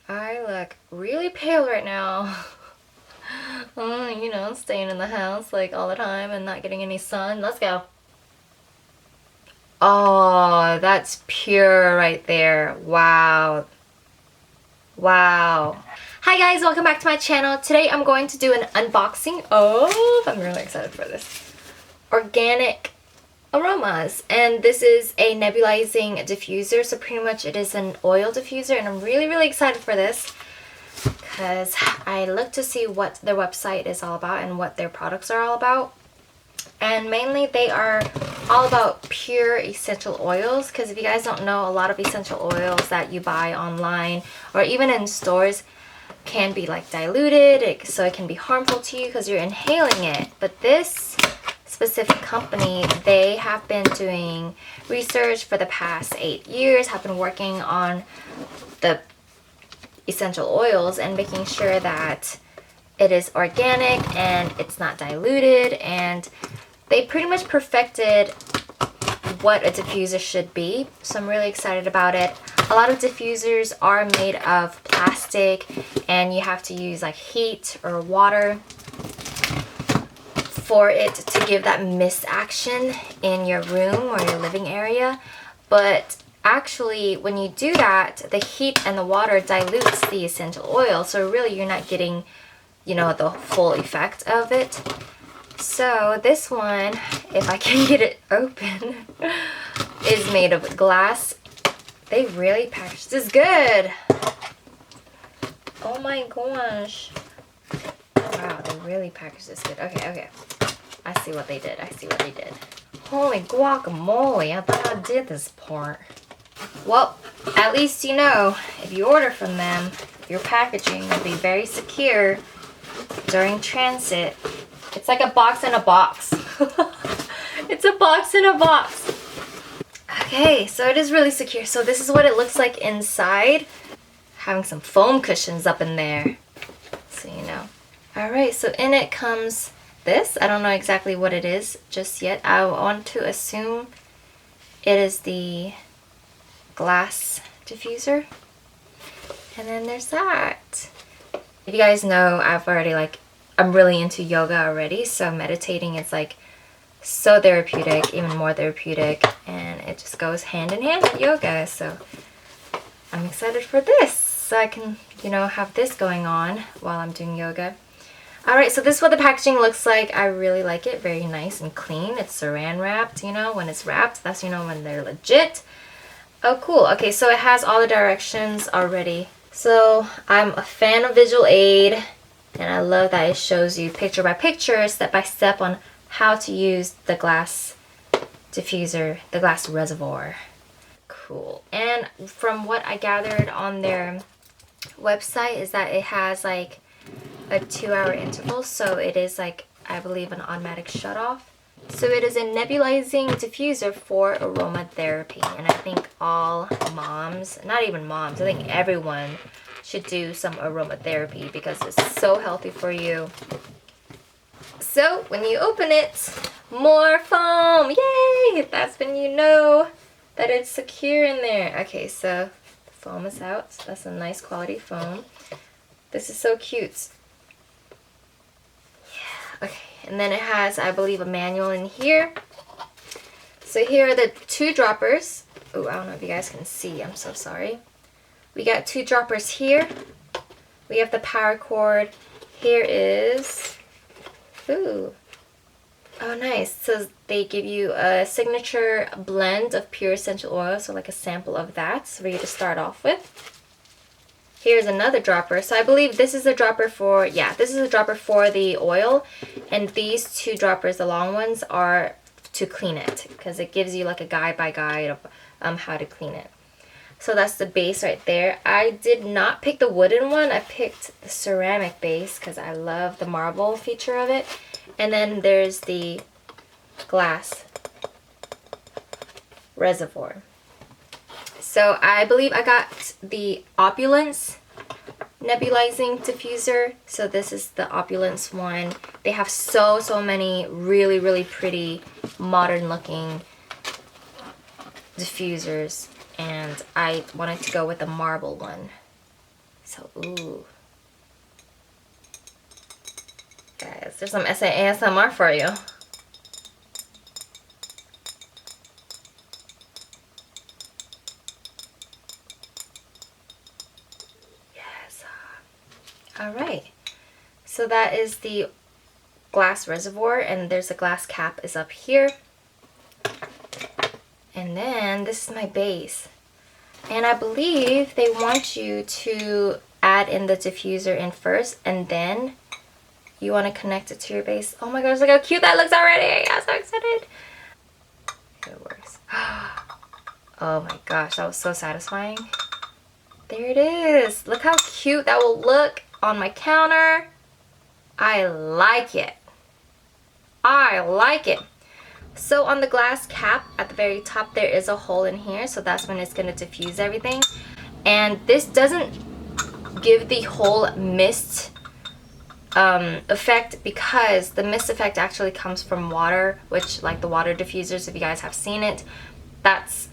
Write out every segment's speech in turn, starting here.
I look really pale right now. You know, staying in the house like all the time and not getting any sun. Let's go. Oh, that's pure right there. Wow. Wow. Hi guys, welcome back to my channel. Today I'm going to do an unboxing of, I'm really excited for this, organic aromas. And this is a nebulizing diffuser, so pretty much it is an oil diffuser, and I'm really excited for this because I looked to see what their website is all about and what their products are all about. And mainly they are all about pure essential oils, because if you guys don't know, a lot of essential oils that you buy online or even in stores can be like diluted, so it can be harmful to you because you're inhaling it. But this specific company, they have been doing research for the past 8 years, have been working on the essential oils and making sure that it is organic and it's not diluted, and they pretty much perfected what a diffuser should be. So I'm really excited about it. A lot of diffusers are made of plastic and you have to use like heat or water for it to give that mist action in your room or your living area. But actually when you do that, the heat and the water dilutes the essential oil, so really you're not getting, you know, the full effect of it. So this one, if I can get it open, is made of glass. They really packaged this good. Oh my gosh. Wow, they really packaged this good. Okay. I see what they did. Holy guacamole, I thought I did this part. Well, at least you know, if you order from them, your packaging will be very secure during transit. It's like a box in a box. It's a box in a box. Okay, so it is really secure. So this is what it looks like inside. Having some foam cushions up in there, so you know. Alright, so in it comes this. I don't know exactly what it is just yet. I want to assume it is the glass diffuser. And then there's that. If you guys know, I'm really into yoga already, so meditating is like so therapeutic, even more therapeutic, and it just goes hand in hand with yoga. So I'm excited for this, so I can, you know, have this going on while I'm doing yoga. Alright, so this is what the packaging looks like. I really like it. Very nice and clean. It's saran wrapped, you know, when it's wrapped, that's, you know, when they're legit. Oh, cool. Okay, so it has all the directions already. So I'm a fan of visual aid, and I love that it shows you picture by picture, step by step on how to use the glass diffuser, the glass reservoir. Cool. And from what I gathered on their website is that it has like a 2-hour interval, so it is like, I believe, an automatic shut off. So it is a nebulizing diffuser for aromatherapy, and I think all moms, not even moms, I think everyone should do some aromatherapy because it's so healthy for you. So when you open it, more foam, yay! That's when you know that it's secure in there. Okay, so the foam is out. So that's a nice quality foam. This is so cute. Yeah, okay. And then it has, I believe, a manual in here. So here are the 2 droppers. Oh, I don't know if you guys can see. I'm so sorry. We got 2 droppers here. We have the power cord. Here is, ooh, oh nice. So they give you a signature blend of pure essential oil, so like a sample of that for you to start off with. Here's another dropper. So I believe this is a dropper for, yeah, this is a dropper for the oil, and these 2 droppers, the long ones, are to clean it, because it gives you like a guide of how to clean it. So that's the base right there. I did not pick the wooden one. I picked the ceramic base because I love the marble feature of it. And then there's the glass reservoir. So I believe I got the Opulence nebulizing diffuser. So this is the Opulence one. They have so many really pretty modern looking diffusers, and I wanted to go with the marble one. So, ooh. Guys, there's some ASMR for you. Yes. Alright. So that is the glass reservoir, and there's a glass cap is up here. And then this is my base. And I believe they want you to add in the diffuser in first, and then you want to connect it to your base. Oh my gosh, look how cute that looks already. I'm so excited. It works. Oh my gosh, that was so satisfying. There it is. Look how cute that will look on my counter. I like it. I like it. So on the glass cap at the very top, there is a hole in here, so that's when it's going to diffuse everything. And this doesn't give the whole mist effect, because the mist effect actually comes from water, which, like the water diffusers, if you guys have seen it, that's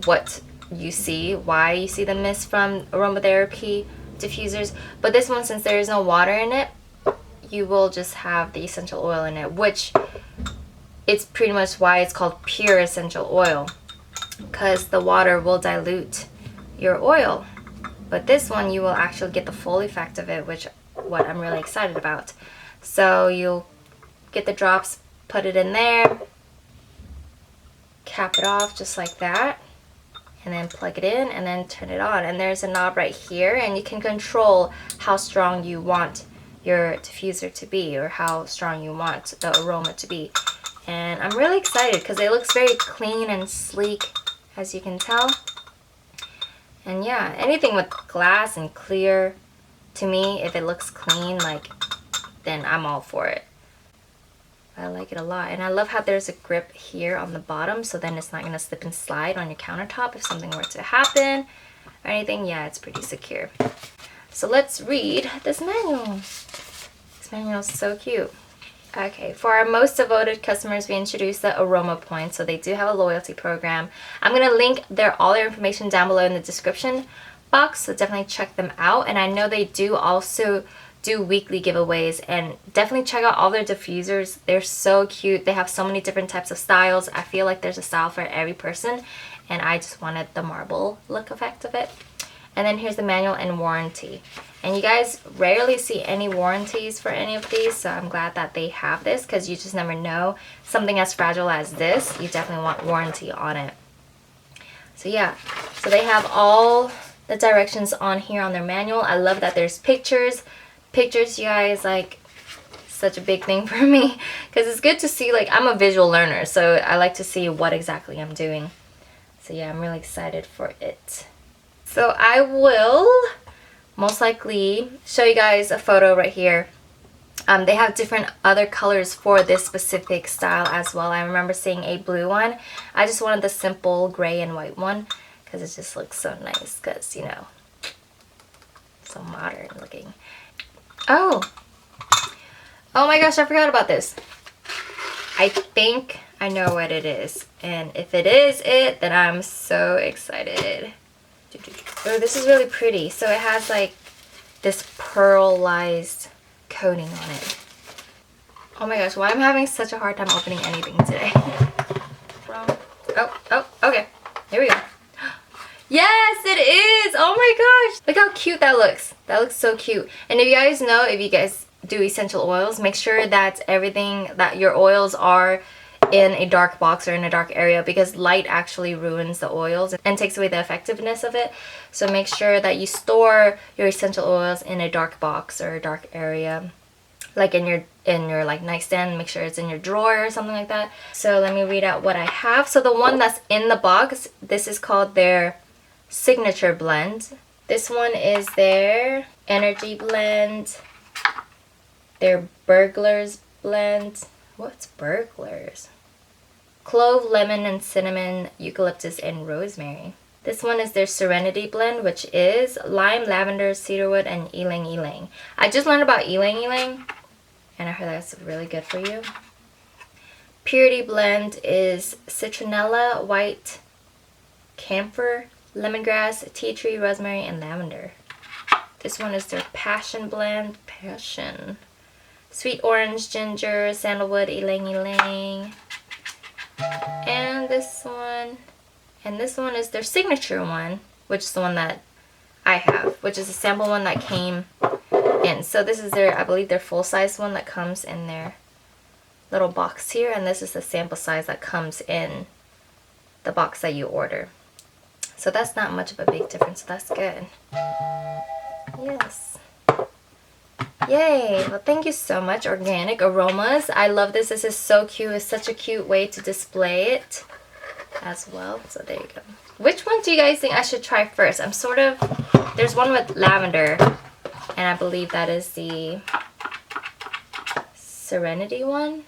what you see, why you see the mist from aromatherapy diffusers. But this one, since there is no water in it, you will just have the essential oil in it, which it's pretty much why it's called pure essential oil, because the water will dilute your oil. But this one, you will actually get the full effect of it, which what I'm really excited about. So you'll get the drops, put it in there, cap it off just like that, and then plug it in and then turn it on. And there's a knob right here, and you can control how strong you want your diffuser to be, or how strong you want the aroma to be. And I'm really excited because it looks very clean and sleek, as you can tell. And yeah, anything with glass and clear, to me, if it looks clean, like, then I'm all for it. I like it a lot. And I love how there's a grip here on the bottom, so then it's not going to slip and slide on your countertop if something were to happen or anything. Yeah, it's pretty secure. So let's read this manual. This manual is so cute. Okay, for our most devoted customers, we introduced the Aroma Points, so they do have a loyalty program. I'm going to link all their information down below in the description box, so definitely check them out. And I know they do also do weekly giveaways, and definitely check out all their diffusers. They're so cute. They have so many different types of styles. I feel like there's a style for every person, and I just wanted the marble look effect of it. And then here's the manual and warranty. And you guys rarely see any warranties for any of these, so I'm glad that they have this, because you just never know. Something as fragile as this, you definitely want warranty on it. So yeah, so they have all the directions on here on their manual. I love that there's pictures. Pictures, you guys, like, such a big thing for me, because it's good to see, like, I'm a visual learner, so I like to see what exactly I'm doing. So yeah, I'm really excited for it. So I will most likely show you guys a photo right here. They have different other colors for this specific style as well. I remember seeing a blue one. I just wanted the simple gray and white one because it just looks so nice, because, you know, so modern looking. Oh my gosh, I forgot about this. I think I know what it is, and if it is it, then I'm so excited. Oh, this is really pretty. So it has like this pearlized coating on it. Oh my gosh, why am I having such a hard time opening anything today? Oh, okay. Here we go. Yes, it is! Oh my gosh! Look how cute that looks. That looks so cute. And if you guys know, if you guys do essential oils, make sure that everything, that your oils are in a dark box or in a dark area, because light actually ruins the oils and takes away the effectiveness of it. So make sure that you store your essential oils in a dark box or a dark area, like in your like nightstand. Make sure it's in your drawer or something like that. So let me read out what I have. So the one that's in the box, this is called their signature blend. This one is their energy blend, their burglars blend. What's burglars? Clove, lemon, and cinnamon, eucalyptus, and rosemary. This one is their Serenity blend, which is lime, lavender, cedarwood, and ylang ylang. I just learned about ylang ylang, and I heard that's really good for you. Purity blend is citronella, white, camphor, lemongrass, tea tree, rosemary, and lavender. This one is their Passion Blend. Passion. Sweet orange, ginger, sandalwood, ylang ylang. And this one. And this one is their signature one, which is the one that I have, which is a sample one that came in. So this is their, I believe, their full-size one that comes in their little box here. And this is the sample size that comes in the box that you order. So that's not much of a big difference. So that's good. Yes. Yay. Well, thank you so much, Organic Aromas. I love this. This is so cute. It's such a cute way to display it as well. So there you go. Which one do you guys think I should try first? I'm sort of, there's one with lavender, and I believe that is the Serenity one.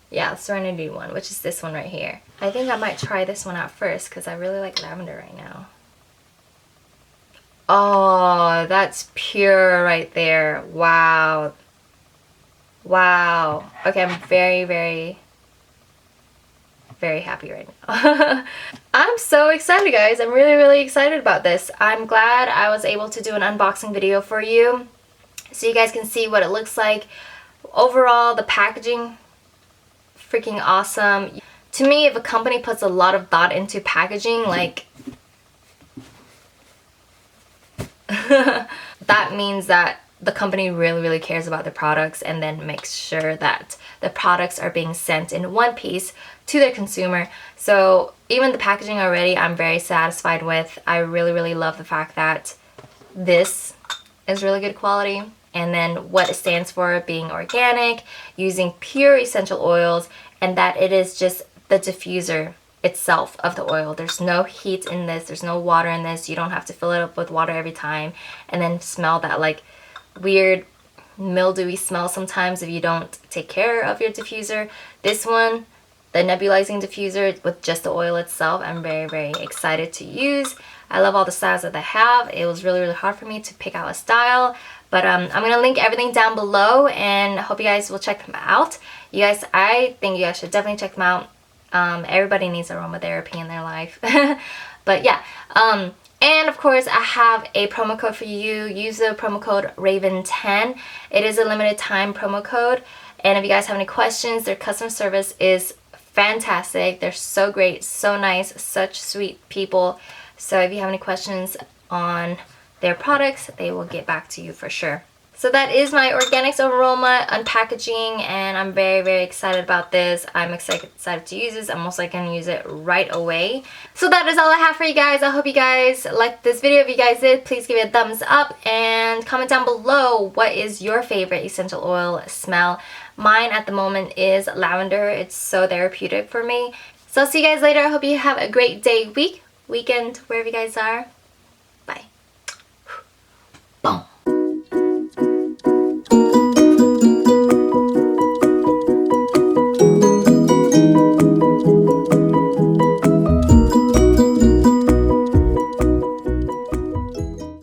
Yeah, Serenity one, which is this one right here. I think I might try this one out first because I really like lavender right now. Oh, that's pure right there. Wow. Wow. Okay, I'm very, very, very happy right now. I'm so excited, guys. I'm really, really excited about this. I'm glad I was able to do an unboxing video for you so you guys can see what it looks like. Overall, the packaging, freaking awesome. To me, if a company puts a lot of thought into packaging, like, that means that the company really, really cares about their products and then makes sure that the products are being sent in one piece to their consumer. So even the packaging already, I'm very satisfied with. I really, really love the fact that this is really good quality. And then what it stands for, being organic, using pure essential oils, and that it is just the diffuser itself of the oil. There's no heat in this, there's no water in this. You don't have to fill it up with water every time and then smell that like weird mildewy smell sometimes if you don't take care of your diffuser. This one, the nebulizing diffuser with just the oil itself, I'm very, very excited to use. I love all the styles that they have. It was really, really hard for me to pick out a style, but I'm gonna link everything down below and I hope you guys will check them out. You guys, I think you guys should definitely check them out. Everybody needs aromatherapy in their life. But yeah, and of course I have a promo code for you. Use the promo code RAVEN10. It is a limited time promo code, and if you guys have any questions, their customer service is fantastic. They're so great, so nice, such sweet people. So if you have any questions on their products, they will get back to you for sure. So that is my Organics Aroma unpackaging, and I'm very, very excited about this. I'm excited to use this. I'm most likely going to use it right away. So that is all I have for you guys. I hope you guys liked this video. If you guys did, please give it a thumbs up and comment down below what is your favorite essential oil smell. Mine at the moment is lavender. It's so therapeutic for me. So I'll see you guys later. I hope you have a great day, week, weekend, wherever you guys are.